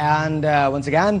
and once again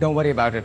don't worry about it,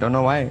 don't know why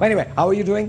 Anyway, how are you doing?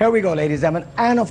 Here we go ladies and gentlemen, and of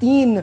3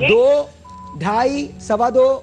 2, 2.5, 2.25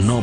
9।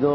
2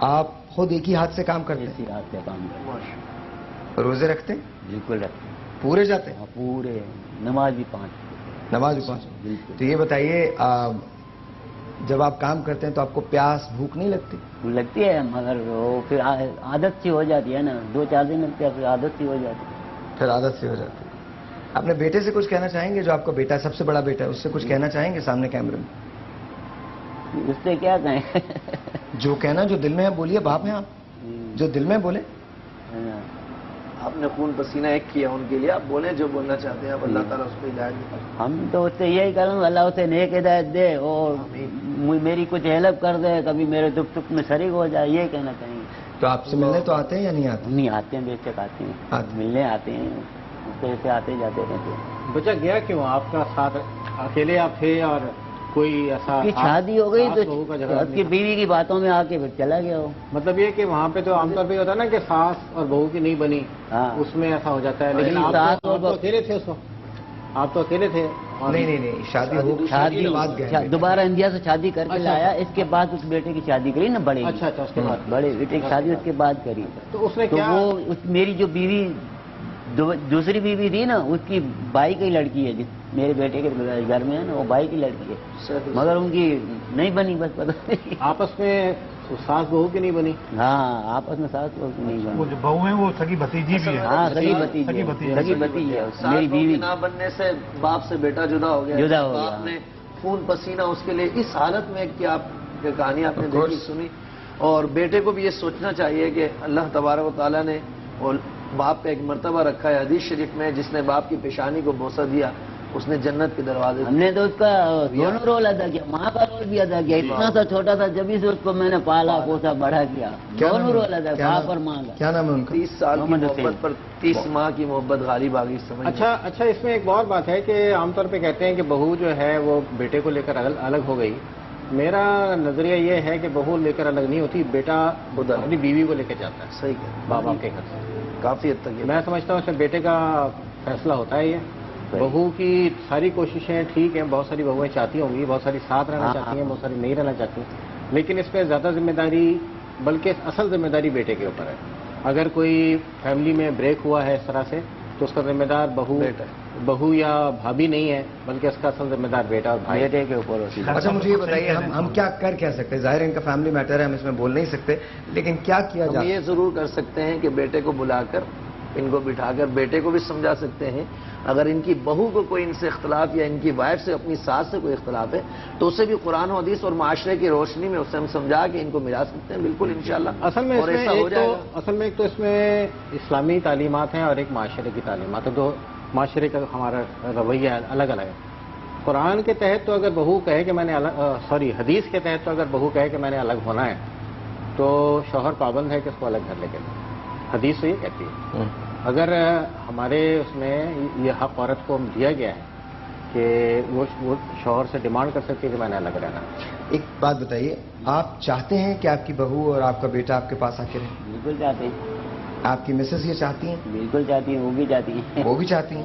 آپ خود ایک ہی ہاتھ سے کام کرتے اسی ہاتھ سے کام کرتے ہیں؟ روزے رکھتے ہیں؟ بالکل رکھتے ہیں، پورے جاتے ہیں؟ ہاں، پورے نماز بھی 5 نماز بھی 5؟ بالکل تو یہ بتائیے جب آپ کام کرتے ہیں تو آپ کو پیاس بھوک نہیں لگتی؟ لگتی ہے، مگر وہ پھر عادت سی ہو جاتی ہے نا، 2-4 دن لگتے ہیں، پھر عادت سی ہو جاتی ہے۔ پھر عادت سے ہو جاتی ہے۔ اپنے بیٹے سے کچھ کہنا چاہیں گے؟ جو آپ کا بیٹا سب سے بڑا بیٹا ہے، اس سے کچھ کہنا چاہیں گے سامنے کیمرے میں؟ اس سے کیا کہیں؟ جو کہنا جو دل میں ہے بولیے، باپ ہیں آپ، جو دل میں بولے۔ آپ نے خون پسینہ ایک کیا ان کے لیے، آپ بولیں جو بولنا چاہتے ہیں، اب اللہ تعالیٰ اس کو ہدایت دے۔ ہم تو اس سے یہی کروں اللہ اسے نیک ہدایت دے اور میری کچھ ہیلپ کر دے، کبھی میرے دکھ سکھ میں شریک ہو جائے، یہ کہنا چاہیں گے۔ تو آپ سے ملنے تو آتے ہیں یا نہیں آتے؟ نہیں آتے ہیں، بے شک آتے ہیں، ملنے آتے ہیں، سے آتے جاتے رہتے ہیں۔ بچہ گیا کیوں؟ آپ کا ساتھ اکیلے آپ تھے اور کوئی ایسا کی شادی ہو گئی ساس بہو کا تو جھگڑا اس کی بیوی کی باتوں میں آ کے پھر چلا گیا وہ۔ مطلب یہ کہ وہاں پہ تو عام طور پہ ہوتا ہے نا کہ ساس اور بہو کی نہیں بنی، ہاں۔ اس میں ایسا ہو جاتا ہے، لیکن نہیں، آپ ساس تو اور آپ تو اکیلے تھے اس وقت، آپ تو اکیلے تھے۔ اور نہیں، شادی ہو شادی کے بعد گئے۔ دوبارہ انڈیا سے شادی کر کے لایا، اس کے بعد اس بیٹے کی شادی کری نا، بڑے اچھا اس کے بعد بڑے بیٹے کی شادی اس کے بعد کری۔ تو اس نے تو کیا وہ میری جو بیوی دوسری بیوی تھی نا، اس کی بھائی کی لڑکی ہے، جس میرے بیٹے کے گھر میں ہے نا، وہ بھائی کی لڑکی ہے، مگر ان کی نہیں بنی، بس پتہ نہیں آپس میں ساس بہو کی نہیں بنی؟ ہاں، آپس میں ساس بہو کی نہیں وہ بنی۔ جو بہو ہیں وہ سگی بھتیجی بھی ہے۔ ہاں، سگی بھتیجی ہے میری بیوی۔ نہ بننے سے باپ سے بیٹا جدا ہو گیا، جدا ہو گیا۔ باپ نے خون پسینہ اس کے لیے اس حالت میں کہ آپ کی کہانی آپ نے دیکھی سنی، اور بیٹے کو بھی یہ سوچنا چاہیے کہ اللہ تبارک و تعالیٰ نے اور باپ کا ایک مرتبہ رکھا ہے حدیث شریف میں، جس نے باپ کی پیشانی کو بوسہ دیا اس نے جنت کے دروازے ہم نے تو اس کا دونوں رول ادا کیا، ماں کا رول بھی ادا کیا، اتنا سا چھوٹا تھا جبھی سے اس کو میں نے پالا پوسا بڑا کیا، دونوں رول ادا کیا، باپ اور ماں کا۔ کیا نام ہے ان کا؟ 30 سال کی محمد حسین۔ محبت پر 30 ماہ کی محبت غالب آ گئی، سمجھ۔ اچھا اس میں ایک اور بات ہے کہ عام طور پہ کہتے ہیں کہ بہو جو ہے وہ بیٹے کو لے کر الگ ہو گئی۔ میرا نظریہ یہ ہے کہ بہو لے کر الگ نہیں ہوتی، بیٹا اپنی بیوی کو لے کے جاتا ہے صحیح ہے، بابا کے گھر سے۔ کافی حد تک یہ میں سمجھتا ہوں کہ بیٹے کا فیصلہ ہوتا ہے یہ۔ بہو کی ساری کوششیں ٹھیک ہیں، بہت ساری بہویں چاہتی ہوں گی، بہت ساری ساتھ رہنا چاہتی ہیں، بہت ساری نہیں رہنا چاہتی، لیکن اس پہ زیادہ ذمہ داری، بلکہ اصل ذمہ داری بیٹے کے اوپر ہے۔ اگر کوئی فیملی میں بریک ہوا ہے اس طرح سے تو اس کا ذمہ دار بہو یا بھابھی نہیں ہے، بلکہ اس کا اصل ذمہ دار بیٹا اور بھائی۔ بیٹے کے اوپر ہوتی ہے۔ اچھا مجھے یہ بتائیے، ہم کیا سکتے ہیں؟ ظاہر ہے ان کا فیملی میٹر ہے، ہم اس میں بول نہیں سکتے، لیکن کیا کیا ہم جائے؟ یہ ضرور کر سکتے ہیں کہ بیٹے کو بلا کر ان کو بٹھا کر بیٹے کو بھی سمجھا سکتے ہیں، اگر ان کی بہو کو کوئی ان سے اختلاف یا ان کی وائف سے اپنی ساس سے کوئی اختلاف ہے تو اسے بھی قرآن و حدیث اور معاشرے کی روشنی میں اسے ہم سمجھا کے ان کو ملا سکتے ہیں، بالکل انشاءاللہ۔ اصل میں اور ایسا ہو جائے گا۔ ایک تو اس میں اسلامی تعلیمات ہیں اور ایک معاشرے کی تعلیمات ہے، دو معاشرے کا ہمارا رویہ الگ الگ ہے۔ قرآن کے تحت تو اگر بہو کہے کہ میں نے حدیث کے تحت تو اگر بہو کہے کہ میں نے الگ ہونا ہے تو شوہر پابند ہے کہ اس کو الگ گھر لے کے جائے، حدیث تو یہ کہتی ہے۔ اگر ہمارے اس میں یہ حق عورت کو دیا گیا ہے کہ وہ شوہر سے ڈیمانڈ کر سکتی ہے کہ میں نے الگ رہنا ہے۔ ایک بات بتائیے، آپ چاہتے ہیں کہ آپ کی بہو اور آپ کا بیٹا آپ کے پاس آ کے رہے؟ بالکل چاہتے ہیں، آپ کی مسز یہ چاہتی ہیں؟ بالکل چاہتی ہیں، وہ بھی چاہتی ہیں۔ وہ بھی چاہتی ہیں؟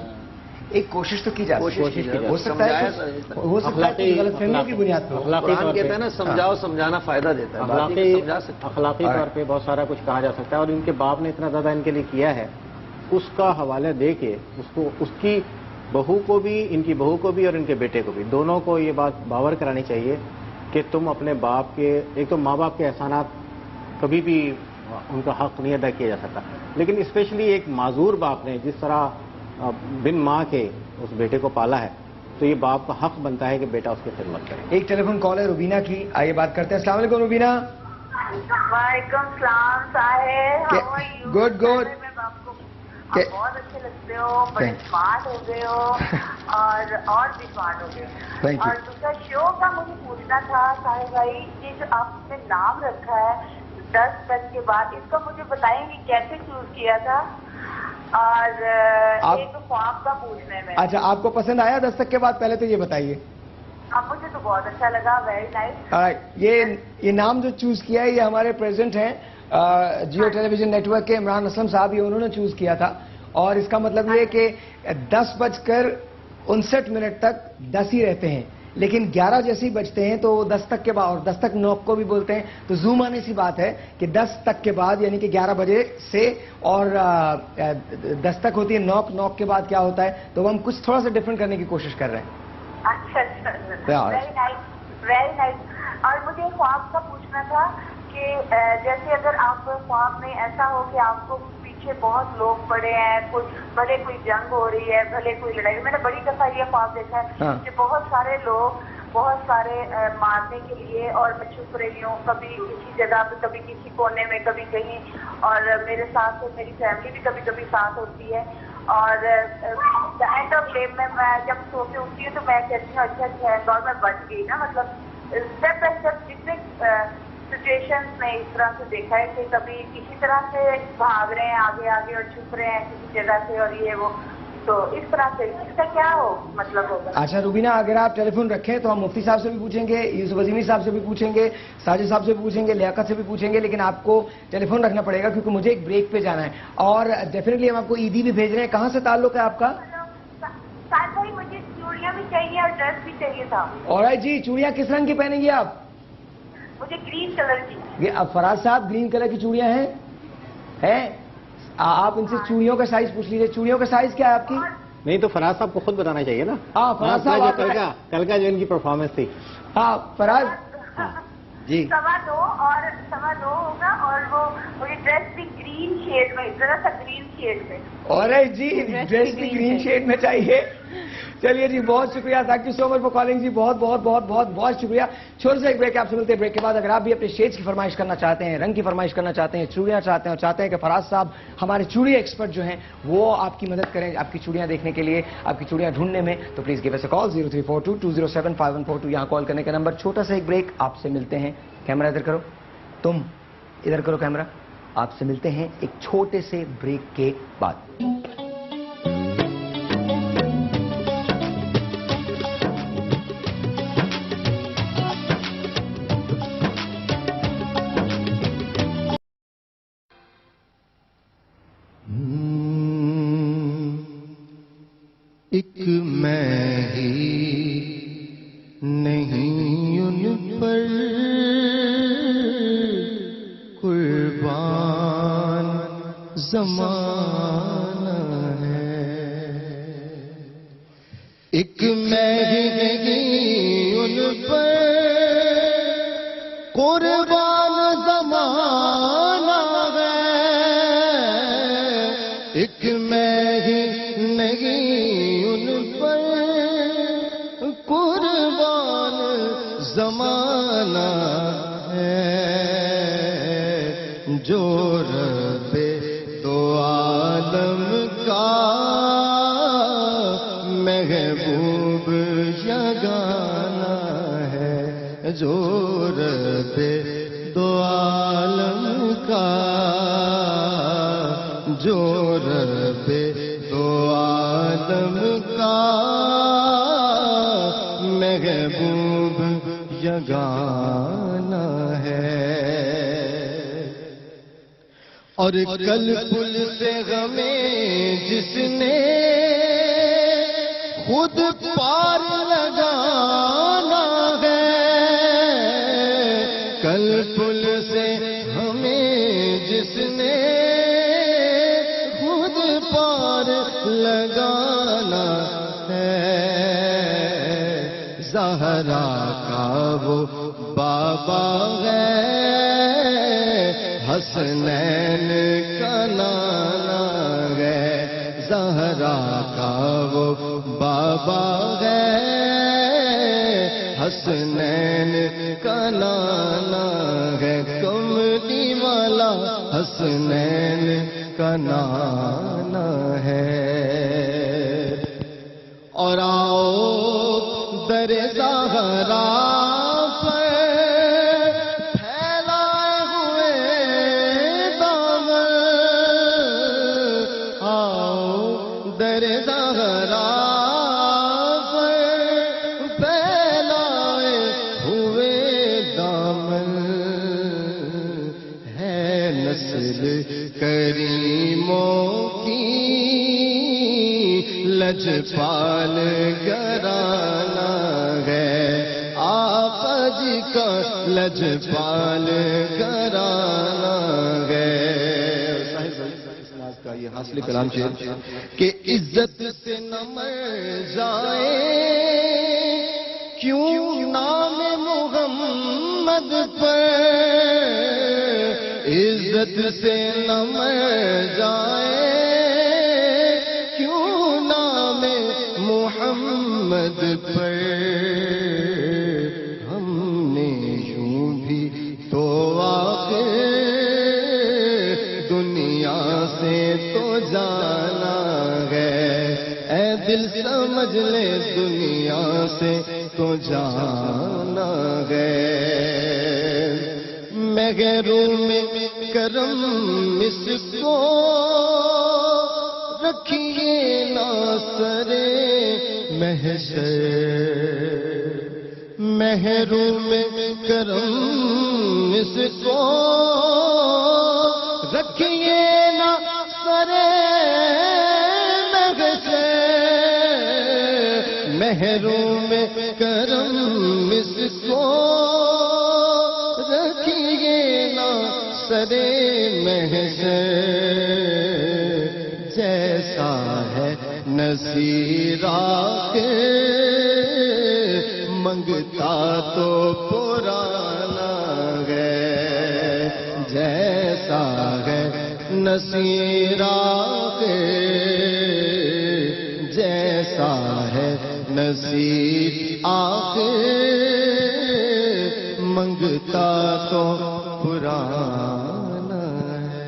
ایک کوشش تو کی جاتی ہے، کوشش کی جائے، ہو سکتا ہے کچھ غلط فہمیوں کی بنیاد پر۔ قرآن کہتا ہے نا سمجھاؤ سمجھانا فائدہ دیتا ہے، باقی کو سمجھا سکتے ہیں۔ اخلاقی طور پہ بہت سارا کچھ کہا جا سکتا ہے، اور ان کے باپ نے اتنا زیادہ ان کے لیے کیا ہے، اس کا حوالہ دے کے اس کی بہو کو بھی، ان کی بہو کو بھی اور ان کے بیٹے کو بھی، دونوں کو یہ بات باور کرانی چاہیے کہ تم اپنے باپ کے، ایک تو ماں باپ کے احسانات کبھی بھی ان کا حق نہیں ادا کیا جا سکتا، لیکن اسپیشلی ایک معذور باپ نے جس طرح بن ماں کے اس بیٹے کو پالا ہے، تو یہ باپ کا حق بنتا ہے کہ بیٹا اس کی خدمت کرے۔ ایک ٹیلی فون کال ہے روبینہ کی، آئیے بات کرتے ہیں۔ السلام علیکم روبینہ۔ وعلیکم السلام صاحب، how are you؟ گڈ۔ آپ بہت اچھے لگتے ہو، بڑے اسمارٹ ہو گئے ہو اور بھی اسمارٹ ہو گئے ہو۔ اور دوسرا شو کا مجھے پوچھنا تھا صاحب بھائی، یہ جو آپ نے نام رکھا ہے 10 تک کے بعد، اس کا مجھے بتائیں گے کیسے چوز کیا تھا؟ اور ایک خواب کا پوچھنا ہے میں۔ اچھا، آپ کو پسند آیا 10 تک کے بعد؟ پہلے تو یہ بتائیے۔ اب مجھے تو بہت اچھا لگا، ویری نائس۔ یہ نام جو چوز کیا ہے یہ ہمارے پریزیڈنٹ ہیں جیو ٹیلی ویژن نیٹ ورک کے عمران اسلم صاحب، یہ انہوں نے چوز کیا تھا، اور اس کا مطلب یہ کہ 10:59 تک 10 ہی رہتے ہیں، لیکن 11 جیسے ہی بجتے ہیں تو 10 تک کے بعد، اور 10 تک نوک کو بھی بولتے ہیں، تو زوم آنے سی بات ہے کہ 10 تک کے بعد یعنی کہ 11 بجے سے اور 10 تک ہوتی ہے نوک، نوک کے بعد کیا ہوتا ہے، تو ہم کچھ تھوڑا سا ڈفرنٹ کرنے کی کوشش کر رہے ہیں. اچھا ویری نائس ویری نائس. اور مجھے خواب کا پوچھنا تھا کہ جیسے اگر آپ خواب میں ایسا ہو کہ آپ کو پیچھے بہت لوگ پڑے ہیں، بھلے کوئی جنگ ہو رہی ہے، بھلے کوئی لڑائی، میں نے بڑی دفعہ یہ خواب دیکھا ہے کہ بہت سارے لوگ بہت سارے مارنے کے لیے، اور میں چھپ رہی ہوں کبھی کسی جگہ پہ، کبھی کسی کونے میں، کبھی کہیں، اور میرے ساتھ میری فیملی بھی کبھی کبھی ساتھ ہوتی ہے. اور اینڈ آف ڈے میں جب سو کے اٹھتی ہوں تو میں کہتی ہوں اچھا تھینک گاڈ میں بچ گئی نا. مطلب اسٹیپ بائی اسٹیپ جتنے سچویشن میں اس طرح سے دیکھا ہے کہ کبھی کسی طرح سے بھاگ رہے ہیں آگے آگے اور چھپ رہے ہیں کسی جگہ سے، اور یہ وہ، تو اس طرح سے اس کا کیا مطلب ہوگا؟ اچھا روبینہ، اگر آپ ٹیلی فون رکھیں تو ہم مفتی صاحب سے بھی پوچھیں گے، یوسف عظیمی صاحب سے بھی پوچھیں گے، ساجد صاحب سے بھی پوچھیں گے، لیاقت سے بھی پوچھیں گے، لیکن آپ کو ٹیلی فون رکھنا پڑے گا کیونکہ مجھے ایک بریک پہ جانا ہے. اور ڈیفینیٹلی ہم آپ کو عیدی بھی بھیج رہے ہیں. کہاں سے تعلق ہے آپ کا؟ ساتھ بھائی مجھے چوڑیاں بھی چاہیے اور ڈریس بھی چاہیے تھا. اور جی چوڑیاں کس رنگ کی پہنیں گی آپ؟ مجھے گرین کلر کی. اب فراز صاحب گرین کلر کی چوڑیاں ہیں؟ آپ ان سے چوڑیوں کا سائز پوچھ لیجیے. چوڑیوں کا سائز کیا ہے آپ کی؟ نہیں تو فراز صاحب کو خود بتانا چاہیے نا. ہاں فراز صاحب کل کا جو ان کی پرفارمنس تھی. ہاں فراز جی 2.25 ہوگا، اور وہ مجھے ڈریس بھی گرین شیڈ میں، ذرا سا گرین شیڈ میں. اور جی ڈریس بھی گرین شیڈ میں چاہیے. چلیے جی بہت شکریہ، thank you so much for calling جی، بہت بہت بہت بہت بہت شکریہ. چھوٹے سے ایک بریک آپ سے ملتے ہیں. بریک کے بعد اگر آپ بھی اپنے شیڈز کی فرمائش کرنا چاہتے ہیں، رنگ کی فرمائش کرنا چاہتے ہیں، چوڑیاں چاہتے ہیں اور چاہتے ہیں کہ فراز صاحب ہمارے چوڑی ایکسپرٹ جو ہیں وہ آپ کی مدد کریں آپ کی چوڑیاں دیکھنے کے لیے، آپ کی چوڑیاں ڈھونڈنے میں، تو پلیز گیو اس اے کال 0342207542. یہاں کال کرنے کا نمبر. چھوٹا سا ایک بریک، آپ سے ملتے ہیں. کیمرہ ادھر کرو، تم ادھر کرو کیمرہ. آپ سے ملتے ہیں ایک چھوٹے سے بریک کے بعد. ایک میں ہی نہیں ان پر قربان زمانہ ہے. ایک میں ہی نہیں ان پر قربان زمانہ ہے. ایک میں ہی نہیں ان پر قربان زمانہ ہے. جو رب دو عالم کا محبوب یگانہ ہے. جو رب دو عالم کا، جو رب دو عالم کا محبوب یگانہ ہے. اور کل پل سے ہمیں جس نے خود پار لگانا ہے. کل پل سے ہمیں جس نے خود پار لگانا ہے. زہرا کا وہ بابا ہے، حسنین کا نانا ہے. زہرا کا وہ بابا ہے، حسنین کا نانا ہے. کملی والا حسنین کا نانا ہے. اور آؤ در زہرا پر پھیلائے ہوئے دامن. آؤ در زہرا پر پھیلائے ہوئے دامن. ہے نسل کریموں کی لجپال گھرانہ ہے. لجپال گھرانہ ہے. کا یہ حاصل کلام شعر کہ عزت سے نہ مر جائے کیوں نام محمد پر, عزت سے نہ مر جائے کیوں نام محمد پر. ہم نے یوں بھی تو آخر دنیا سے تو جانا ہے, اے دل سمجھ لے دنیا سے تو جانا ہے. مغروں میں کرم اس کو رکھیے نا سرے محشر, مہروں میں کرم اس کو رکھیے نا سرے محشر, مہروں میں کرم اس کو رکھیے نا سرے محشر. جیسا ہے نصیرہ کے منگتا تو پرانا ہے, جیسا ہے نصیرہ کے جیسا ہے نصیر آخر منگتا تو پرانا ہے.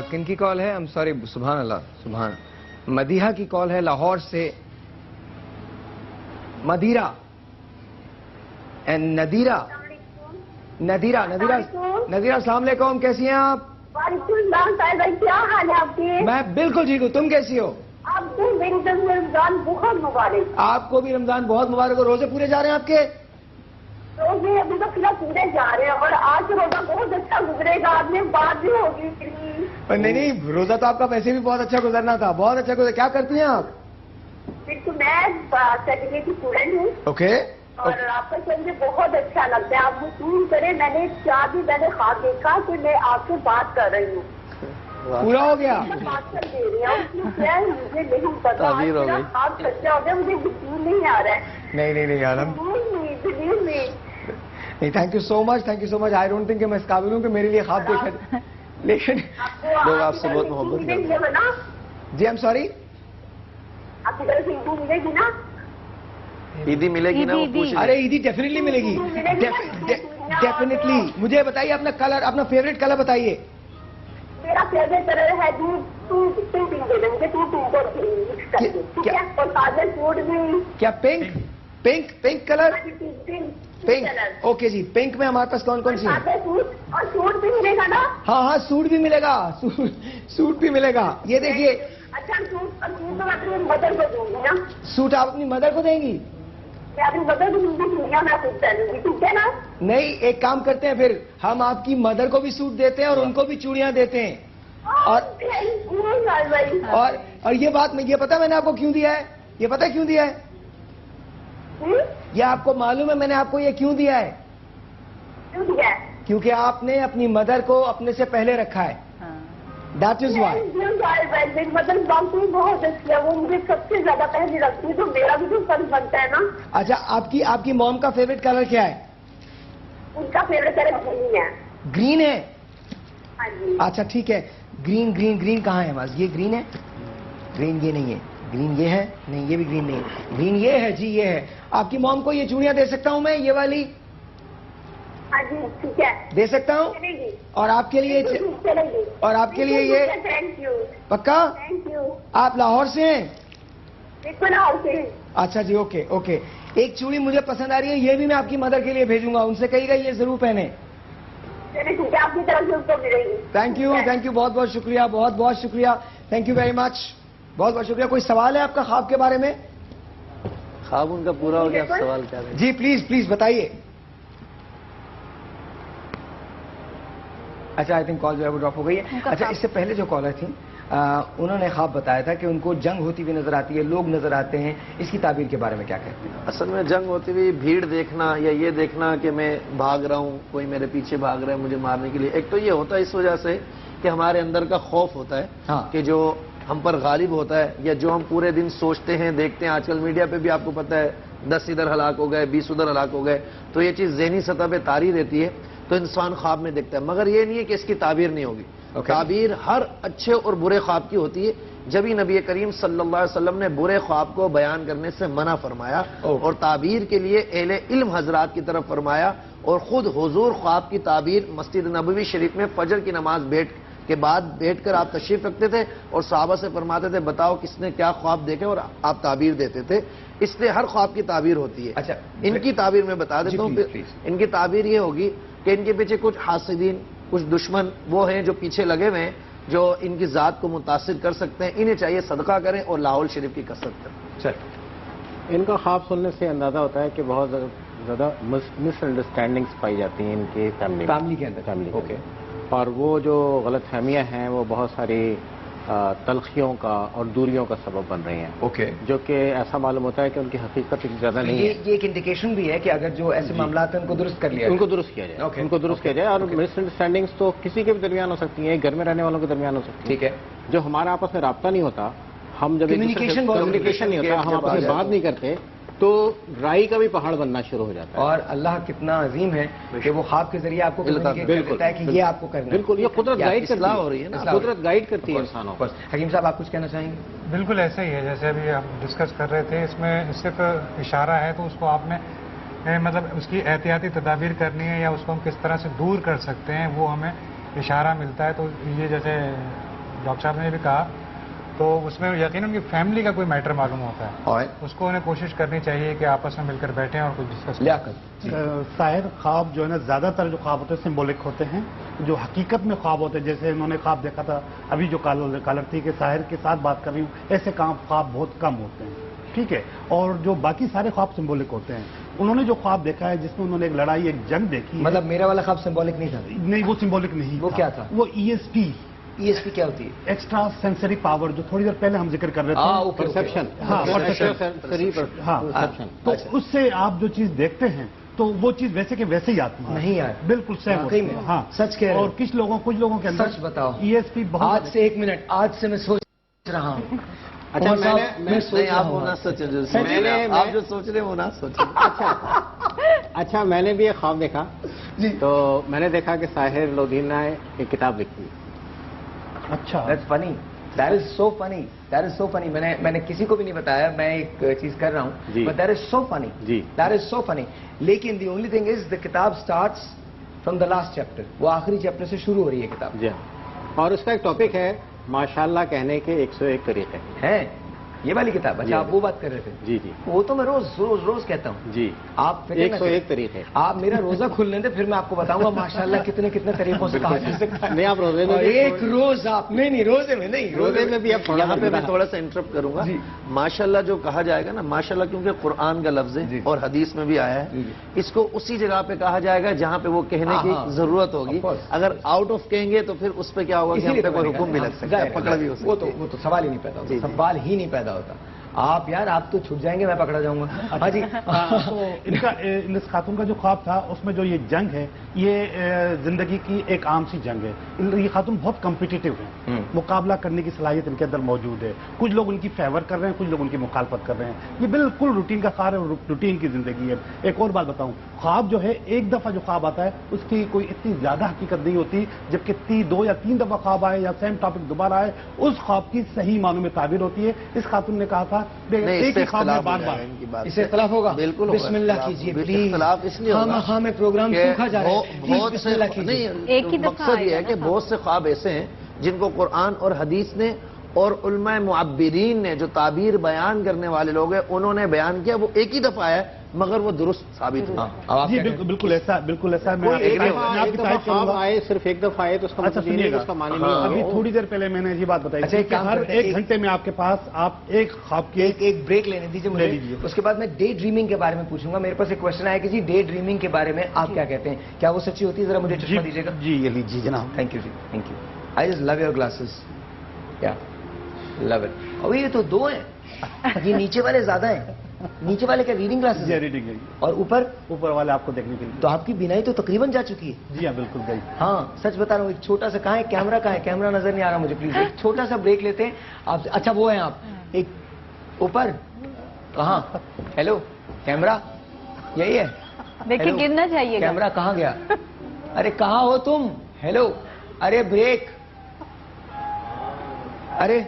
کن کی کال ہے؟ ہم سوری, سبحان اللہ, سبحان. مدیحہ کی کال ہے لاہور سے. مدیرہ اینڈ ندیرہ. ندیرہ السلام علیکم, کیسی ہیں آپ؟ وعلیکم السلام صاحب بھائی, کیا حال ہے آپ کے؟ میں بالکل ٹھیک ہوں, تم کیسی ہو؟ آپ کو رمضان بہت مبارک. آپ کو بھی رمضان بہت مبارک ہو. روزے پورے جا رہے ہیں آپ کے؟ روزے ابھی تو فی الحال پورے جا رہے ہیں, اور آج روزہ بہت اچھا گزرے گا. آپ نے بات بھی ہوگی. نہیں, روزہ تو آپ کا ویسے بھی بہت اچھا گزرنا تھا, بہت اچھا گزرا. کیا کرتی ہیں آپ؟ میں سرٹیفکیٹ کی اسٹوڈنٹ ہوں. اوکے. اور آپ کا مجھے بہت اچھا لگتا ہے. آپ وصول کریں, میں نے میں نے خواب دیکھا کہ میں آپ سے بات کر رہی ہوں. پورا ہو گیا؟ بات کر دے رہی ہوں, کیا ہے مجھے نہیں پتا. خواب سچا ہو گیا, مجھے وصول نہیں آ رہا ہے. نہیں عالم, نہیں. Thank you so much, thank you so much. I don't think کہ میں اس قابل ہوں کہ میرے لیے خواب دیکھیں, لیکن لوگ آپ سے بہت محبت کرتے ہیں. جی ایم سوری, آپ کی طرف سے عیدی ملے گی نا؟ عیدی ملے گی نا؟ ارے عیدی ڈیفینیٹلی ملے گی, ڈیفینیٹلی. مجھے بتائیے اپنا کلر, اپنا فیوریٹ کلر بتائیے. میرا فیوریٹ کلر ہے کیا pink? Pink colour, pink. Okay جی, پنک میں ہمارے پاس کون کون سی ہے؟ اور سوٹ بھی ملے گا نا؟ ہاں سوٹ بھی ملے گا, سوٹ بھی ملے گا. یہ دیکھیے. اچھا, سوٹ تو میں اپنی مدر کو دوں گی نا. سوٹ آپ اپنی مدر کو دیں گی؟ میں اپنی مدر کو دوں گی, میں سوٹ پہنوں گی, ٹھیک ہے نا؟ نہیں, ایک کام کرتے ہیں پھر, ہم آپ کی مدر کو بھی سوٹ دیتے ہیں اور ان کو بھی چوڑیاں دیتے ہیں. اور یہ بات یہ پتا میں نے آپ کو کیوں دیا ہے؟ یہ پتا کیوں دیا ہے؟ یہ آپ کو معلوم ہے میں نے آپ کو یہ کیوں دیا ہے؟ کیونکہ آپ نے اپنی مدر کو اپنے سے پہلے رکھا ہے. That is why. مطلب بہت اچھی ہے, وہ مجھے سب سے زیادہ پہلے رکھتی ہے, تو میرا بھی تو فرض بنتا ہے نا. اچھا, آپ کی موم کا فیوریٹ کلر کیا ہے؟ ان کا فیوریٹ کلر گرین ہے. گرین ہے؟ ہاں جی. اچھا ٹھیک ہے. گرین کہاں ہے بس؟ یہ گرین ہے, گرین یہ نہیں ہے, گرین یہ ہے, نہیں یہ بھی گرین نہیں ہے, گرین یہ ہے جی, یہ ہے. آپ کی موم کو یہ چوڑیاں دے سکتا ہوں میں, یہ والی؟ ہاں جی ٹھیک ہے, دے سکتا ہوں. اور آپ کے لیے یہ تھینک یو. پکا؟ Thank you. آپ لاہور سے ہیں؟ بالکل لاہور سے. اچھا جی, اوکے. ایک چوڑی مجھے پسند آ رہی ہے, یہ بھی میں آپ کی مدر کے لیے بھیجوں گا, ان سے کہیے گا یہ ضرور پہنے. آپ کی طرف سے ملے گی. تھینک یو, بہت شکریہ, بہت شکریہ. تھینک یو ویری مچ, بہت شکریہ. کوئی سوال ہے آپ کا خواب کے بارے میں؟ خواب ان کا پورا ہو گیا, سوال کیا ہے؟ جی پلیز بتائیے. اچھا, آئی تھنک کال جو ہے وہ ڈراپ ہو گئی ہے. اچھا, اس سے پہلے جو کالر تھی انہوں نے خواب بتایا تھا کہ ان کو جنگ ہوتی ہوئی نظر آتی ہے, لوگ نظر آتے ہیں, اس کی تعبیر کے بارے میں کیا کہتے ہیں؟ اصل میں جنگ ہوتی ہوئی بھیڑ دیکھنا یا یہ دیکھنا کہ میں بھاگ رہا ہوں, کوئی میرے پیچھے بھاگ رہا ہے مجھے مارنے کے لیے, ایک تو یہ ہوتا ہے اس وجہ سے کہ ہمارے اندر کا خوف ہوتا ہے کہ جو ہم پر غالب ہوتا ہے, یا جو ہم پورے دن سوچتے ہیں دیکھتے ہیں. آج کل میڈیا پہ بھی آپ کو پتہ ہے 10 ادھر ہلاک ہو گئے, 20 ادھر ہلاک ہو گئے, تو یہ چیز ذہنی سطح پہ طاری رہتی ہے, تو انسان خواب میں دیکھتا ہے. مگر یہ نہیں ہے کہ اس کی تعبیر نہیں ہوگی. تعبیر ہر اچھے اور برے خواب کی ہوتی ہے. جبھی نبی کریم صلی اللہ علیہ وسلم نے برے خواب کو بیان کرنے سے منع فرمایا اور تعبیر کے لیے اہل علم حضرات کی طرف فرمایا, اور خود حضور خواب کی تعبیر مسجد نبوی شریف میں فجر کی نماز کے بعد بیٹھ کر آپ تشریف رکھتے تھے اور صحابہ سے فرماتے تھے بتاؤ کس نے کیا خواب دیکھے, اور آپ تعبیر دیتے تھے. اس لیے ہر خواب کی تعبیر ہوتی ہے. اچھا, ان کی تعبیر میں بتا دیتا ہوں. ان کی تعبیر یہ ہوگی کہ ان کے پیچھے کچھ حاسدین, کچھ دشمن وہ ہیں جو پیچھے لگے ہوئے ہیں, جو ان کی ذات کو متاثر کر سکتے ہیں. انہیں چاہیے صدقہ کریں اور لاہور شریف کی کثرت کریں. چل ان کا خواب سننے سے اندازہ ہوتا ہے کہ بہت زیادہ مس انڈرسٹینڈنگس پائی جاتی ہیں ان کی فیملی کے اندر. اور وہ جو غلط فہمیاں ہیں وہ بہت ساری تلخیوں کا اور دوریوں کا سبب بن رہی ہیں, جو کہ ایسا معلوم ہوتا ہے کہ ان کی حقیقت زیادہ نہیں ہے. یہ ایک انڈیکیشن بھی ہے کہ اگر جو ایسے معاملات ہیں ان کو درست کر لیا, ان کو درست کیا جائے, ان کو درست کیا جائے. اور مس انڈرسٹینڈنگس تو کسی کے بھی درمیان ہو سکتی ہیں, گھر میں رہنے والوں کے درمیان ہو سکتی ہیں. ٹھیک ہے, جو ہمارا آپس میں رابطہ نہیں ہوتا, ہم جب کمیونیکیشن نہیں ہوتا, ہم آپس میں بات نہیں کرتے, تو رائی کا بھی پہاڑ بننا شروع ہو جاتا ہے. اور اللہ کتنا عظیم ہے کہ وہ خواب کے ذریعے آپ کو کرتا ہے کہ یہ آپ کو کرنا ہے. بالکل, یہ قدرت گائیڈ ہو رہی ہے نا, قدرت گائیڈ کرتی ہے انسانوں کو. حکیم صاحب آپ کچھ کہنا چاہیں گے؟ بالکل ایسا ہی ہے جیسے ابھی ہم ڈسکس کر رہے تھے, اس میں صرف اشارہ ہے, تو اس کو آپ نے مطلب اس کی احتیاطی تدابیر کرنی ہے یا اس کو ہم کس طرح سے دور کر سکتے ہیں, وہ ہمیں اشارہ ملتا ہے. تو یہ جیسے ڈاکٹر صاحب نے بھی کہا, تو اس میں یقیناً کی فیملی کا کوئی میٹر معلوم ہوتا ہے, اس کو انہیں کوشش کرنی چاہیے کہ آپس میں مل کر بیٹھیں اور کچھ ڈسکس کریں. شاید خواب جو ہے نا, زیادہ تر جو خواب ہوتے ہیں سمبولک ہوتے ہیں, جو حقیقت میں خواب ہوتے ہیں. جیسے انہوں نے خواب دیکھا تھا, ابھی جو کالر تھی کہ ساحر کے ساتھ بات کر رہی ہوں, ایسے خواب بہت کم ہوتے ہیں. ٹھیک ہے, اور جو باقی سارے خواب سمبولک ہوتے ہیں. انہوں نے جو خواب دیکھا ہے جس میں انہوں نے ایک لڑائی, ایک جنگ دیکھی, مطلب میرا والا خواب سمبولک نہیں تھا؟ نہیں, وہ سمبولک نہیں. وہ کیا تھا؟ وہ ESP. ESP کیا ہوتی ہے؟ ایکسٹرا سینسری پاور, جو تھوڑی دیر پہلے ہم ذکر کر رہے تھے. پرسیپشن. ہاں, تو اس سے آپ جو چیز دیکھتے ہیں تو وہ چیز ویسے کہ ویسے ہی آتی ہے. نہیں یار, بالکل سیم. ہاں, سچ کہہ رہے. اور کچھ لوگوں کے اندر سچ بتاؤ, ESP بہت. آج سے 1 منٹ, آج سے میں سوچ رہا ہوں. اچھا, آپ جو سوچ رہے ہیں وہ نہ سوچیں. اچھا, میں نے بھی ایک خواب دیکھا, تو میں نے دیکھا کہ ساحر لودھی نے ایک کتاب لکھی. اچھا, That's funny. That is so funny. That is so funny. میں نے کسی کو بھی نہیں بتایا, میں ایک چیز کر رہا ہوں. But that is so funny. That is so funny. لیکن the only thing is the کتاب starts from the last chapter. وہ آخری چیپٹر سے شروع ہو رہی ہے کتاب. جی, اور اس کا ایک ٹاپک ہے ماشاءاللہ کہنے کے 101 طریقے ہیں. یہ والی کتاب؟ اچھا, آپ وہ بات کر رہے تھے. جی, وہ تو میں روز کہتا ہوں. جی, آپ 101 طریقے. آپ میرا روزہ کھلنے دے, پھر میں آپ کو بتاؤں گا ماشاءاللہ کتنے طریقوں سے کہا جا سکتا ہے. نہیں, آپ روزے میں ایک روز آپ نہیں, روزے میں نہیں, روزے میں بھی. اب یہاں پہ میں تھوڑا سا انٹرپٹ کروں گا. ماشاءاللہ جو کہا جائے گا نا, ماشاءاللہ کیونکہ قرآن کا لفظ ہے اور حدیث میں بھی آیا ہے, اس کو اسی جگہ پہ کہا جائے گا جہاں پہ وہ کہنے کی ضرورت ہوگی. اگر آؤٹ آف کہیں گے تو پھر اس پہ کیا ہوگا کہ ہم پہ کوئی حکم بھی لگ سکتا ہے, پکڑ بھی ہو سکتا ہے. وہ تو سوال ہی نہیں پیدا ہوتا, سوال ہی نہیں پیدا ہوتا. آپ یار, آپ تو چھٹ جائیں گے, میں پکڑا جاؤں گا. ہاں جی, ان خاتون کا جو خواب تھا اس میں جو یہ جنگ ہے, یہ زندگی کی ایک عام سی جنگ ہے. یہ خاتون بہت کمپیٹیٹو ہیں, مقابلہ کرنے کی صلاحیت ان کے اندر موجود ہے. کچھ لوگ ان کی فیور کر رہے ہیں, کچھ لوگ ان کی مخالفت کر رہے ہیں. یہ بالکل روٹین کا کار ہے, روٹین کی زندگی ہے. ایک اور بات بتاؤں, خواب جو ہے ایک دفعہ جو خواب آتا ہے اس کی کوئی اتنی زیادہ حقیقت نہیں ہوتی, جبکہ 2 یا 3 دفعہ خواب آئے یا سیم ٹاپک دوبارہ آئے, اس خواب کی صحیح معنوں میں تعبیر ہوتی ہے. اس خاتون نے کہا تھا ایک ہی خواب میں بار بار. اس سے اختلاف ہوگا؟ بالکل, بسم اللہ کیجیے پلیز. اختلاف اس لیے ہوگا, ہاں میں پروگرام سوکھا جا رہا ہے. بہت سے نہیں, مقصد یہ ہے کہ بہت سے خواب ایسے ہیں جن کو قرآن اور حدیث نے اور علماء معبرین نے, جو تعبیر بیان کرنے والے لوگ ہیں, انہوں نے بیان کیا. وہ ایک ہی دفعہ ہے مگر وہ درست ثابت ہوا. جی بالکل ایسا. صرف ایک دفعہ آئے تو اس کا معنی نہیں. ابھی تھوڑی دیر پہلے میں نے یہ بات بتائی کہ ہر 1 گھنٹے میں آپ کے پاس آپ ایک خواب کی ایک بریک لینے دیجیے مجھے. اس کے بعد میں ڈے ڈریمنگ کے بارے میں پوچھوں گا. میرے پاس ایک کوشچن آیا کہ جی ڈے ڈریمنگ کے بارے میں آپ کیا کہتے ہیں, کیا وہ سچی ہوتی ہے؟ ذرا مجھے چشمہ دیجیے گا. جی لیجیے جناب. تھینک یو جی, thank you. I just love your glasses. یا لو اٹ. اور یہ تو 2 ہیں, یہ نیچے والے زیادہ ہیں. نیچے والے کیا ریڈنگ کلاسز؟ ریڈنگ ہے. اور اوپر والے آپ کو دیکھنے کے لیے. تو آپ کی بینائی تو تقریباً جا چکی ہے. جی ہاں بالکل گئی. ہاں سچ بتا رہا ہوں. ایک چھوٹا سا کہاں ہے کیمرہ, کہاں ہے کیمرہ؟ نظر نہیں آ رہا مجھے, پلیز ایک چھوٹا سا بریک لیتے ہیں آپ. اچھا وہ ہیں آپ, ایک اوپر کہاں؟ ہیلو کیمرہ, یہی ہے دیکھیے گرنا چاہیے. کیمرہ کہاں گیا؟ ارے کہاں ہو تم؟ ہیلو, ارے بریک. ارے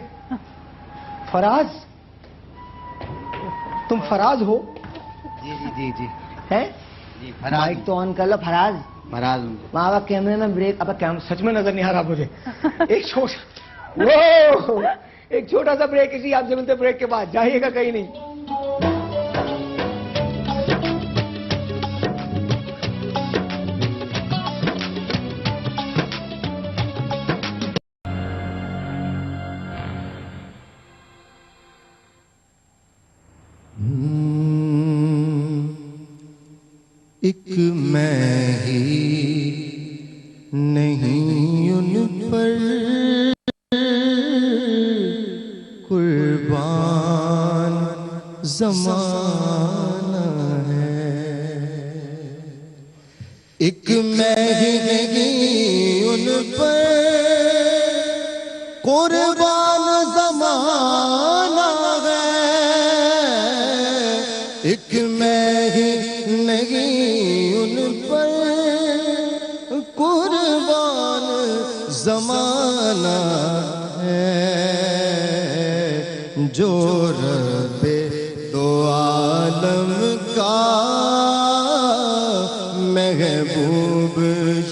فراز, تم فراز ہو؟ جی جی جی جی ہے جی. مائک تو آن کر لو. فراز فراز وہاں کا کیمرے میں بریک. اب سچ میں نظر نہیں آ رہا مجھے. ایک چھوٹا سا بریک اسی آپ سے ملتے بریک کے بعد. جائیے گا کہیں نہیں. ایک میں ہی نہیں ان پر قربان زمانہ ہے. ایک میں ہی نہیں ان پر قربان زمانہ ہے. ایک میں ہی نہیں ان پر قربان زمانہ ہے. جو رب دو عالم کا محبوب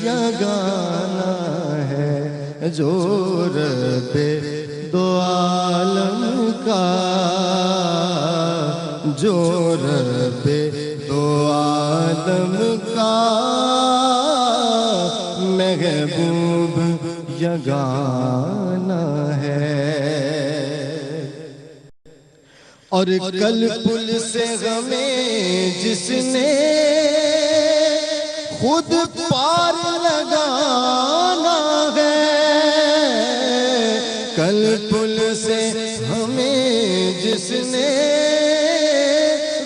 یگانہ ہے. جو رب دو عالم کا, جو رب دو عالم کا محبوب یگانہ ہے. اور کل پل سے غمیں جس نے خود پار لگانا ہے. کل پل سے ہمیں جس نے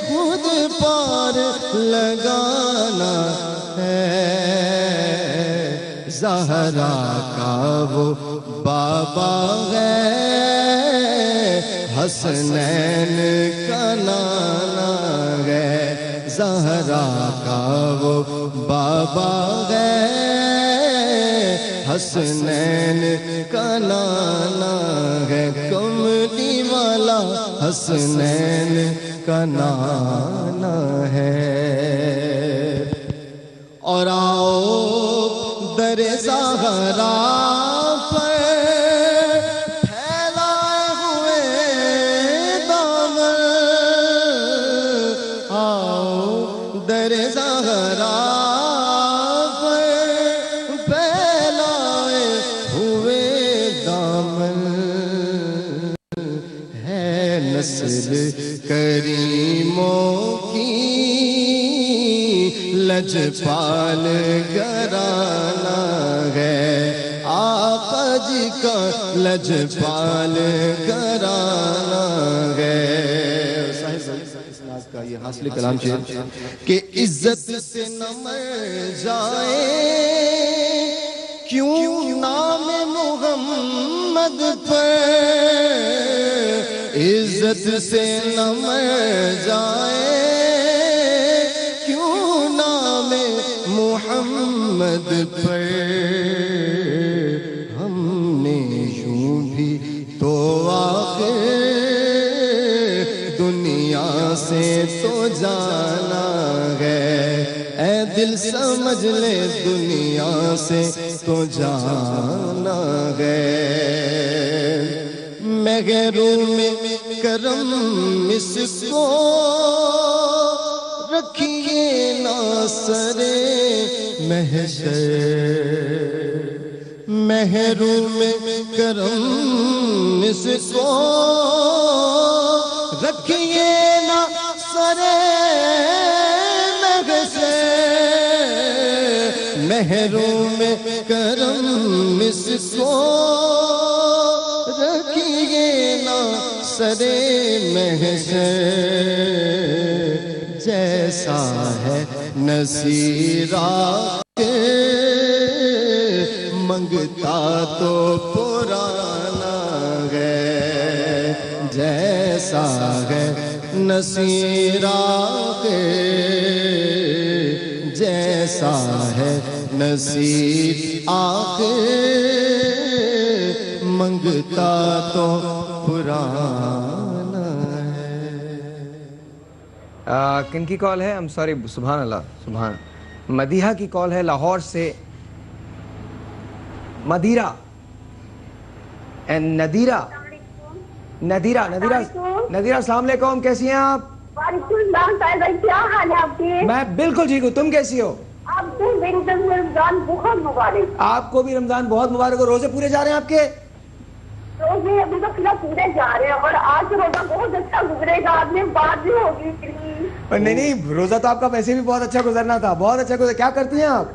خود پار لگانا ہے. زہرا کا وہ بابا ہے, حسنین کا نانا ہے. زہرا کا وہ بابا ہے, حسنین کا نانا ہے. کملی والا حسنین کا نانا ہے. اور آؤ در زہرا پر پھیلائے ہوئے دامن, آؤ در زہرا پر پھیلائے ہوئے دامن. ہے نسل کریموں کی لجپال گھرانہ ہے. آقا جی کا لجپال گھرانہ ہے. کا یہ حاصل کلام شعر کہ عزت سے نہ مر جائے کیوں نام محمد پر. عزت سے نہ مر جائے کیوں نام محمد پر. ہم نے یوں بھی تو آخر دنیا سے تو جانا ہے. اے دل سمجھ لے دنیا سے تو جانا ہے. محروم میں کرم اس کو رکھیے نا سرے محشر. محروم میں کرم اس کو رکھیے نا سرے محشر. محروم میں کرم اس کو سرے محشر جیسا ہے نصیرہ کے منگتا تو پرانا ہے جیسا ہے نصیرہ کے جیسا ہے نصیر آخر منگتا تو پرانا ہے. کن کی کال ہے؟ I'm sorry. سبحان اللہ سبحان. مدیحہ کی کال ہے لاہور سے. مدیرہ اینڈ ندیرہ. ندیرہ السلام علیکم. کیسی ہیں آپ؟ وعلیکم السلام صاحب بھائی، کیا حال ہے آپ کے؟ میں بالکل ٹھیک ہوں. تم کیسی ہو؟ آپ کو میری طرف سے رمضان بہت مبارک. آپ کو بھی رمضان بہت مبارک ہو. روزے پورے جا رہے ہیں آپ کے؟ روزے ابھی تو فی الحال پورے جا رہے ہیں اور آج روزہ بہت اچھا گزرے گا. آپ نے بات بھی ہوگی. نہیں روزہ تو آپ کا ویسے بھی بہت اچھا گزرنا تھا. بہت اچھا گزرا. کیا کرتی ہیں آپ؟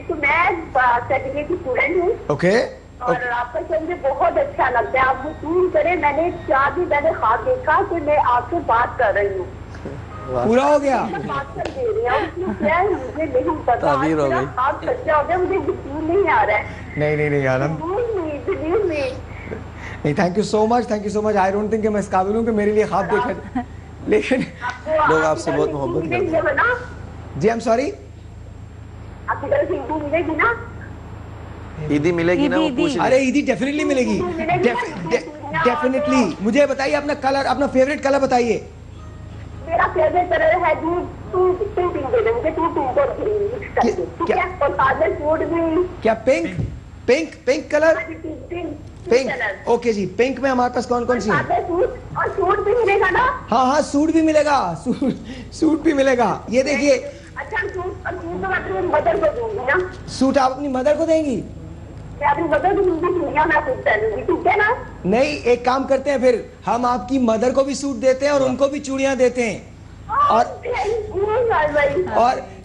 تو میں سرٹیفکیٹ کی اسٹوڈنٹ ہوں. اوکے. اور آپ کا شو مجھے بہت اچھا لگتا ہے. آپ وصول کریں. میں نے 4 دن پہلے خواب دیکھا کہ میں آپ سے بات کر رہی ہوں. پورا ہو گیا؟ بات کر دے رہی ہوں. مجھے نہیں پتا خواب سچا ہو گیا. مجھے یقین نہیں آ رہا ہے. نہیں عالم نہیں. Thank you so much. I don't think کہ میں اس قابل ہوں کہ میرے لیے خواب دیکھیں. لیکن لوگ آپ سے بہت محبت کرتے ہیں. جی I'm sorry. آپ کی طرف سے عیدی ملے گی نا؟ عیدی ملے گی نا؟ ارے عیدی ڈیفینیٹلی ملے گی. ڈیفینیٹلی. مجھے بتائیے اپنا کلر، اپنا فیوریٹ کلر بتائیے. میرا فیوریٹ کلر ہے کیا pink? Pink colour. Pink. Okay جی. پنک میں ہمارے پاس کون کون سی ہیں؟ اور سوٹ بھی ملے گا نا؟ ہاں سوٹ بھی ملے گا. سوٹ بھی ملے گا. یہ دیکھیے. اچھا سوٹ میں اپنی مدر کو دوں گی نا؟ سوٹ آپ اپنی مدر کو دیں گی؟ میں اپنی مدر کو دوں گی. میں سوٹ پہنوں گی. ٹھیک ہے نا؟ نہیں ایک کام کرتے ہیں پھر ہم آپ کی مدر کو بھی سوٹ دیتے ہیں اور ان کو بھی چوڑیاں دیتے ہیں.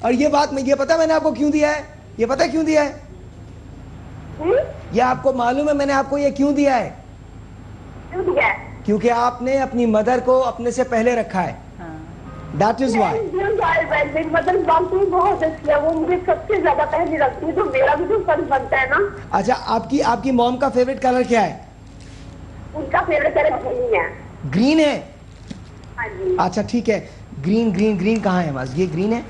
اور یہ بات یہ پتا میں نے آپ کو کیوں دیا ہے؟ یہ پتا کیوں دیا ہے؟ یہ آپ کو معلوم ہے میں نے آپ کو یہ کیوں دیا ہے؟ کیونکہ آپ نے اپنی مدر کو اپنے سے پہلے رکھا ہے. That is why. مدر باقی بہت اچھی ہے. وہ مجھے سب سے زیادہ پہلے رکھتی ہے تو میرا بھی تو فرض بنتا ہے نا. اچھا آپ کی موم کا فیوریٹ کلر کیا ہے؟ ان کا فیوریٹ کلر گرین ہے. گرین ہے؟ ہاں جی. اچھا ٹھیک ہے. گرین کہاں ہے؟ بس یہ گرین ہے.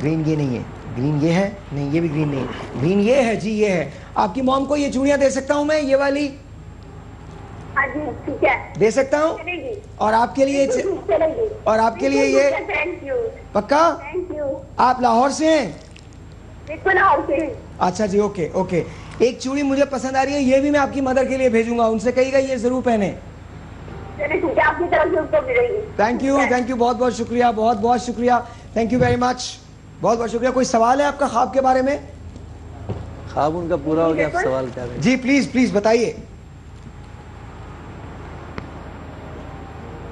گرین یہ نہیں ہے. گرین یہ ہے. نہیں یہ بھی گرین نہیں ہے. گرین یہ ہے جی. یہ ہے. آپ کی موم کو یہ چوڑیاں دے سکتا ہوں میں؟ یہ والی ٹھیک ہے دے سکتا ہوں. اور آپ کے لیے یہ پکا؟ آپ لاہور سے ہیں؟ اچھا جی. اوکے. ایک چوڑی مجھے پسند آ رہی ہے. یہ بھی میں آپ کی مدر کے لیے بھیجوں گا. ان سے کہیے گا یہ ضرور پہنے. Thank you. بہت شکریہ. Thank you very much. بہت شکریہ. کوئی سوال ہے آپ کا خواب کے بارے میں؟ خواب ان کا پورا ہو گیا. آپ سوال کیا ہے؟ جی پلیز بتائیے.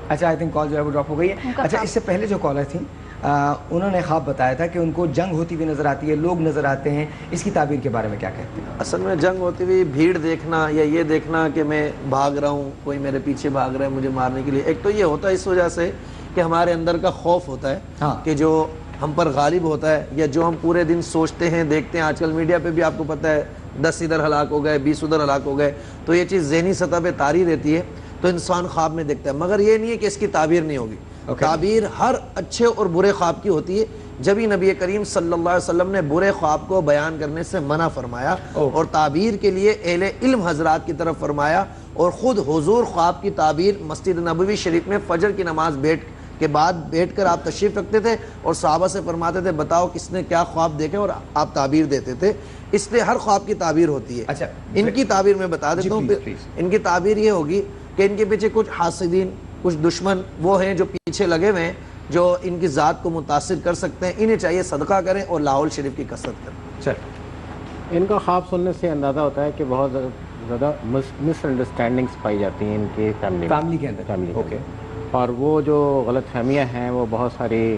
اچھا آئی تھنک کال جو ہے وہ ڈراپ ہو گئی ہے. اچھا اس سے پہلے جو کالر تھیں انہوں نے خواب بتایا تھا کہ ان کو جنگ ہوتی ہوئی نظر آتی ہے. لوگ نظر آتے ہیں. اس کی تعبیر کے بارے میں کیا کہتے ہیں؟ اصل میں جنگ ہوتی ہوئی بھیڑ دیکھنا یا یہ دیکھنا کہ میں بھاگ رہا ہوں, کوئی میرے پیچھے بھاگ رہا ہے مجھے مارنے کے لیے. ایک تو یہ ہوتا ہے اس وجہ سے کہ ہمارے اندر کا خوف ہوتا ہے کہ جو ہم پر غالب ہوتا ہے, یا جو ہم پورے دن سوچتے ہیں دیکھتے ہیں. آج کل میڈیا پہ بھی آپ کو پتہ ہے 10 ادھر ہلاک ہو گئے, 20 ادھر ہلاک ہو گئے. تو یہ چیز ذہنی سطح پہ طاری رہتی ہے, تو انسان خواب میں دیکھتا ہے. مگر یہ نہیں ہے کہ اس کی تعبیر نہیں ہوگی. تعبیر ہر اچھے اور برے خواب کی ہوتی ہے. جبھی نبی کریم صلی اللہ علیہ وسلم نے برے خواب کو بیان کرنے سے منع فرمایا اور تعبیر کے لیے اہل علم حضرات کی طرف فرمایا. اور خود حضور خواب کی تعبیر مسجد نبوی شریف میں فجر کی نماز کے بعد بیٹھ کر آپ تشریف رکھتے تھے اور صحابہ سے فرماتے تھے بتاؤ کس نے کیا خواب دیکھے, اور آپ تعبیر دیتے تھے. اس لیے ہر خواب کی تعبیر ہوتی ہے. اچھا ان کی تعبیر میں بتا دیتا ہوں. ان کی تعبیر یہ ہوگی کہ ان کے پیچھے کچھ حاسدین, کچھ دشمن وہ ہیں جو پیچھے لگے ہوئے ہیں, جو ان کی ذات کو متاثر کر سکتے ہیں. انہیں چاہیے صدقہ کریں اور لاہور شریف کی کثرت کریں. ان کا خواب سننے سے اندازہ ہوتا ہے کہ بہت زیادہ مس انڈرسٹینڈنگس پائی جاتی ہیں ان کی فیملی کے اندر. اور وہ جو غلط فہمیاں ہیں وہ بہت ساری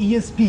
ESP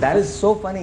That is so funny.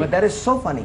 but that is so funny.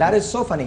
that is so funny.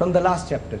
from the last chapter.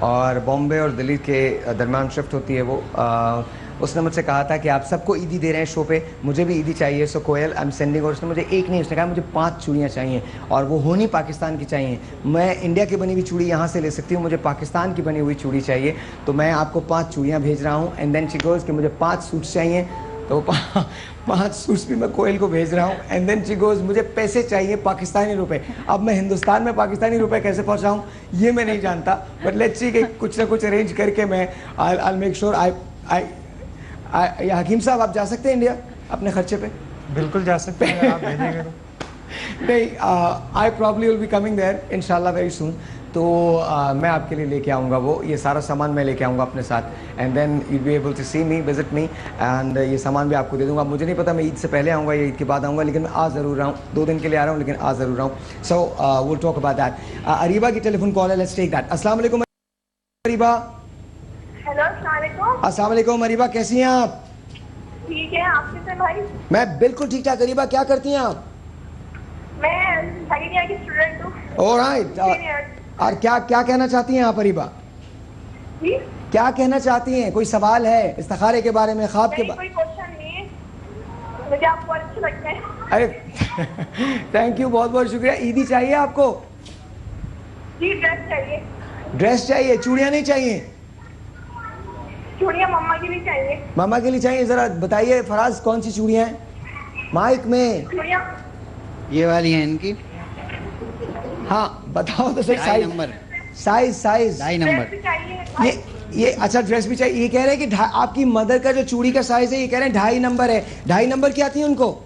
اور بامبے اور دلی کے درمیان شفٹ ہوتی ہے وہ. اس نے مجھ سے کہا تھا کہ آپ سب کو عیدی دے رہے ہیں شو پہ, مجھے بھی عیدی چاہیے. سو کوئل آئی ایم سینڈنگ. اور اس نے مجھے ایک نہیں, اس نے کہا مجھے 5 چوڑیاں چاہیے اور وہ ہونی پاکستان کی چاہیے. میں انڈیا کی بنی ہوئی چوڑی یہاں سے لے سکتی ہوں, مجھے پاکستان کی بنی ہوئی چوڑی چاہیے. تو میں آپ کو 5 چوڑیاں بھیج رہا ہوں. اینڈ دین شی گوز کہ مجھے 5 سوٹس چاہیے, تو 5 سوٹس بھی میں کوئل کو بھیج رہا ہوں. اینڈ دین شی گوز مجھے پیسے چاہیے پاکستانی روپے. اب میں ہندوستان میں پاکستانی روپے کیسے پہنچاؤں یہ میں نہیں جانتا, بٹ لیٹس سی کہ کچھ نہ کچھ ارینج کر کے میں آئی میک شیور. یا حکیم صاحب آپ جا سکتے ہیں انڈیا اپنے خرچے پہ؟ بالکل جا سکتے ہیں, آپ بھیجیں گے تو. نہیں, I probably will be coming there ان شاء اللہ ویری سون. تو میں آپ کے لیے لے کے آؤں گا وہ, یہ سارا سامان میں لے کے آؤں گا اپنے ساتھ. And then you be able to see me, visit me, and یہ سامان بھی آپ کو دے دوں گا. مجھے نہیں پتا میں عید سے پہلے آؤں گا یا عید کے بعد آؤں گا, لیکن میں آ ضرور رہا ہوں. 2 دن کے لیے آ رہا ہوں لیکن آ ضرور رہا ہوں. So will talk about that. Areeba کی ٹیلی فون کال ہے, لیٹس ٹیک دیٹ. السلام علیکم اریبا. ہیلو, السلام علیکم. السلام علیکم اریبا, کیسی ہیں آپ؟ ٹھیک ہے, آپ کیسے بھائی؟ میں بالکل ٹھیک ٹھاک. اریبا کیا کرتی ہیں آپ؟ میں سیکنڈ ایئر کی اسٹوڈنٹ ہوں. آلرائٹ. اور کیا کہنا چاہتی ہیں آپ اریبا؟ جی کیا کہنا چاہتی ہیں؟ کوئی سوال ہے استخارے کے بارے میں, خواب کے بارے میں؟ کوئی کوشچن نہیں ہے, مجھے آپ کو اچھے لگتے ہیں. ارے تھینک یو, بہت بہت شکریہ. عیدی چاہیے آپ کو؟ جی ڈریس چاہیے. ڈریس چاہیے, چوڑیاں نہیں چاہیے؟ چوڑیاں مما کے لیے چاہیے. ماما کے لیے چاہیے. ذرا بتائیے فراز کون سی چوڑیاں ہیں مائک میں؟ چوڑیاں یہ والی ہیں ان کی. ہاں بتاؤ تو صحیح. 2.5 نمبر. Size 2.5 number. ڈریس بھی چاہیے. یہ اچھا ڈریس بھی چاہیے. یہ کہہ رہے ہیں کہ آپ کی مدر کا جو چوڑی کا سائز ہے یہ کہہ رہے ہیں 2.5 نمبر ہے. 2.5 نمبر کی آتی ہے ان کو؟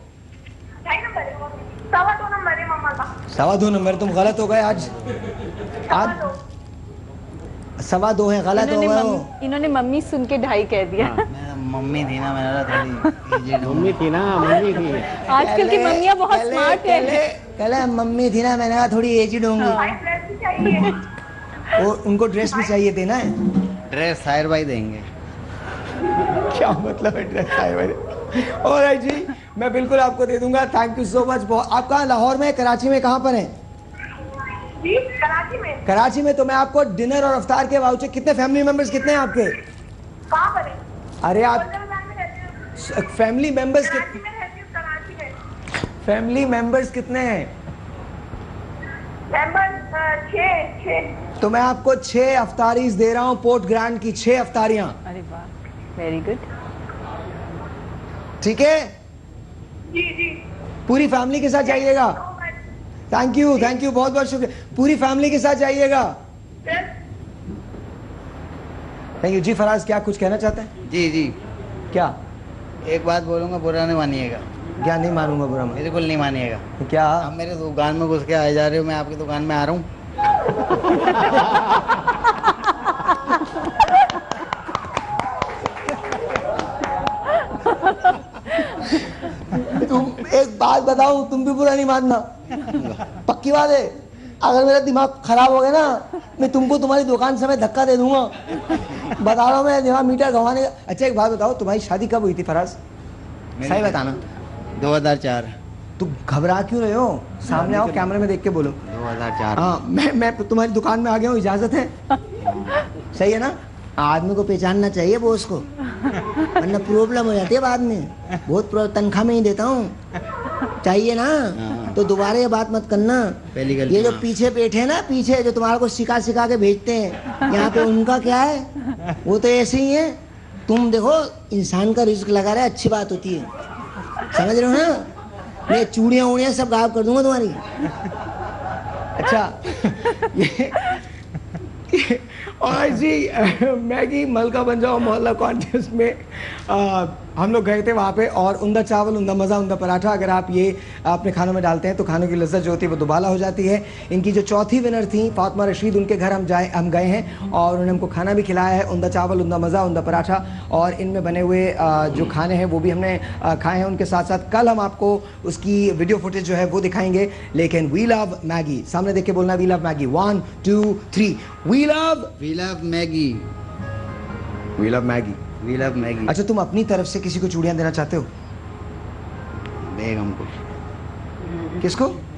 2.5 نمبر ہے, 2.25 نمبر ہے مما کا. 2.25 نمبر. تم غلط ہو گئے آج. 2.25 ہیں, غلط ہو گئے ہو. انہوں نے ممی سن کے 2.5 کہہ دیا. ممی تھی نا, میرا تھوڑی ممی تھی نا, ممی تھی. آج کل کی ممیاں بہت اسمارٹ ہیں. کہلے ممی تھی نا, میں نے کہا تھوڑی ایجڈ ہوں گی. ڈریس بھی چاہیے. اور ان کو ڈریس بھی چاہیے, دینا ہے. ڈریس طاہر بھائی دیں گے. کیا مطلب ہے ڈریس طاہر بھائی؟ اور جی میں بالکل آپ کو دے دوں گا. تھینک یو سو مچ. آپ کہاں, لاہور میں, کراچی میں, کہاں پر ہیں؟ جی کراچی میں. کراچی میں. تو میں آپ کو ڈنر اور افطار کے واؤچر, کتنے فیملی ممبرز کتنے ہیں آپ کے؟ کہاں پر ہے؟ ارے آپ فیملی ممبرز کتنے ہیں؟ تو میں آپ کو 6 افطاریز دے رہا ہوں پورٹ گرانڈ کی, 6 افطاریاں. ارے واہ, ویری گڈ. ٹھیک ہے, جی جی. پوری فیملی کے ساتھ جائیے گا. تھینک یو, بہت بہت شکریہ. پوری فیملی کے ساتھ جائیے گا. Thank you. جی فراز کیا کچھ کہنا چاہتے ہیں؟ جی کیا؟ ایک بات بولوں گا, برا نہیں مانیے گا. کیا نہیں مانوں گا برا؟ بالکل نہیں مانیے گا. کیا آپ میرے دکان میں گھس کے آئے جا رہے ہو, میں آپ کی دکان میں آ رہا ہوں. تم ایک بات بتاؤ, تم بھی برا نہیں ماننا, پکی بات ہے. اگر میرا دماغ خراب ہو گیا نا, میں تم کو تمہاری دکان سے میں دھکا دے دوں گا. بتا رہا ہوں میں, دماغ میٹر گھوانے کا. اچھا ایک بات بتاؤ, تمہاری شادی کب ہوئی تھی فراز؟ صحیح بتانا. 2004. تم گھبرا کیوں رہے ہو؟ سامنے آؤ, کیمرے میں دیکھ کے بولو. 2004. ہاں میں تمہاری دکان میں آ گیا ہوں, اجازت ہے؟ صحیح ہے نا. آدمی کو پہچاننا چاہیے بوس کو, ورنہ پرابلم ہو جاتی ہے بعد میں. بہت تنخواہ میں ہی دیتا ہوں, چاہیے نا. تو دوبارہ یہ بات مت کرنا. یہ جو پیچھے بیٹھے ہیں نا, پیچھے جو تمہارا کو سکھا کے بھیجتے ہیں, یہاں پہ ان کا کیا ہے, وہ تو ایسے ہی ہے. تم دیکھو انسان کا رزق لگا رہا ہے, اچھی بات ہوتی ہے, سمجھ رہے ہو نا. میں چوڑیاں ووڑیاں سب غائب کر دوں گا تمہاری. اچھا اور جی میگی ملکہ بن جاؤ محلہ کانٹیسٹ میں ہم لوگ گئے تھے وہاں پہ, اور عمدہ چاول, عمدہ مزہ, عمدہ پراٹھا اگر آپ یہ اپنے کھانوں میں ڈالتے ہیں تو کھانوں کی لذت جو ہوتی ہے وہ دوبالا ہو جاتی ہے. ان کی جو چوتھی ونر تھیں فاطمہ رشید, ان کے گھر ہم گئے ہیں اور انہوں نے ہم کو کھانا بھی کھلایا ہے. عمدہ چاول, عمدہ مزہ, عمدہ پراٹھا, اور ان میں بنے ہوئے جو کھانے ہیں وہ بھی ہم نے کھائے ہیں. ان کے ساتھ ساتھ کل ہم آپ کو اس کی ویڈیو فوٹیج جو ہے وہ دکھائیں گے. لیکن وی لو میگی, سامنے دیکھ کے بولنا وی لو میگی. 1 2 3 وی لو میگی. وی لو میگی. وی لو میگی. اچھا تم اپنی طرف سے کسی کو چوڑیاں دینا چاہتے ہو؟ بیگم کو. کس کو؟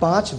5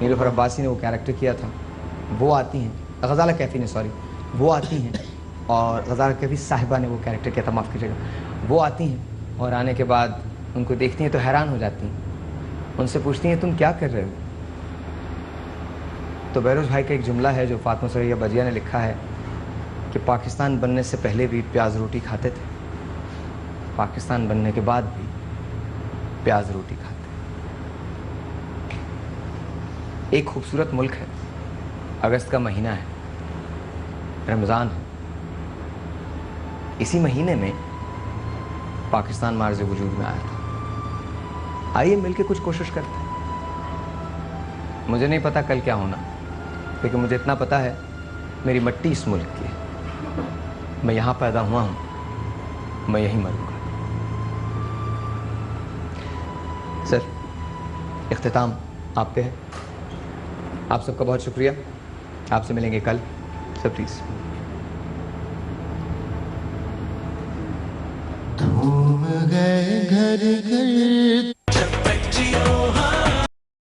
نیلوفر عباسی نے وہ کیریکٹر کیا تھا، وہ آتی ہیں، غزالہ کیفی نے سوری، وہ آتی ہیں، اور غزالہ کیفی صاحبہ نے وہ کیریکٹر کیا تھا، معاف کیجیے گا، وہ آتی ہیں اور آنے کے بعد ان کو دیکھتی ہیں تو حیران ہو جاتی ہیں، ان سے پوچھتی ہیں تم کیا کر رہے ہو؟ تو بہروز بھائی کا ایک جملہ ہے جو فاطمہ ثریا بجیہ نے لکھا ہے کہ پاکستان بننے سے پہلے بھی پیاز روٹی کھاتے تھے، پاکستان بننے کے بعد بھی پیاز روٹی کھاتے ہیں۔ ایک خوبصورت ملک ہے، اگست کا مہینہ ہے، رمضان ہے، اسی مہینے میں پاکستان معرض وجود میں آیا تھا۔ آئیے مل کے کچھ کوشش کرتے ہیں۔ مجھے نہیں پتا کل کیا ہونا، لیکن مجھے اتنا پتا ہے میری مٹی اس ملک کی ہے، میں یہاں پیدا ہوا ہوں، میں یہیں مروں گا۔ سر، اختتام آپ پہ ہے، آپ سب کا بہت شکریہ، آپ سے ملیں گے کل، سب پلیز۔ گھر گھر جب تک جیو